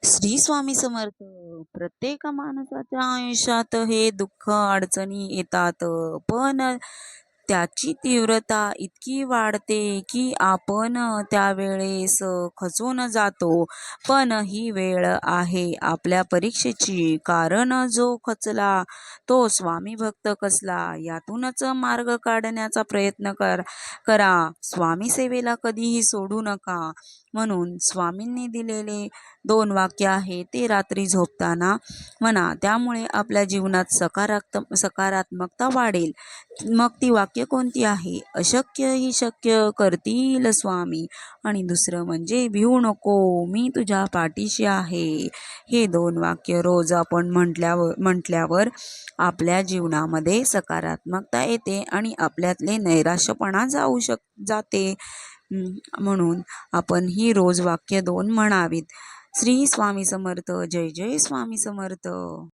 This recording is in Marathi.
श्री स्वामी समर्थ. प्रत्येक माणसाच्या आयुष्यात हे दुःख अडचणी येतात, पण त्याची तीव्रता इतकी वाढते की आपण त्यावेळेस खचून जातो. पण ही वेळ आहे आपल्या परीक्षेची, कारण जो खचला तो स्वामी भक्त कसला. यातूनच मार्ग काढण्याचा प्रयत्न करा. स्वामी सेवेला कधीही सोडू नका. म्हणून स्वामींनी दिलेले 2 वाक्य आहे ते रात्री झोपताना म्हणा. त्यामुळे आपल्या जीवनात सकारात्मकता वाढेल. मग ती वाक्य कोणती आहे? अशक्य ही शक्य करतील स्वामी. आणि दुसरं म्हणजे भिवू नको, मी तुझ्या पाठीशी आहे. हे 2 वाक्य रोज आपण म्हटल्यावर आपल्या जीवनामध्ये सकारात्मकता येते आणि आपल्यातले नैराश्यपणा जाते. म्हणून आपण ही रोज वाक्य 2 म्हणावीत. श्री स्वामी समर्थ. जय जय स्वामी समर्थ.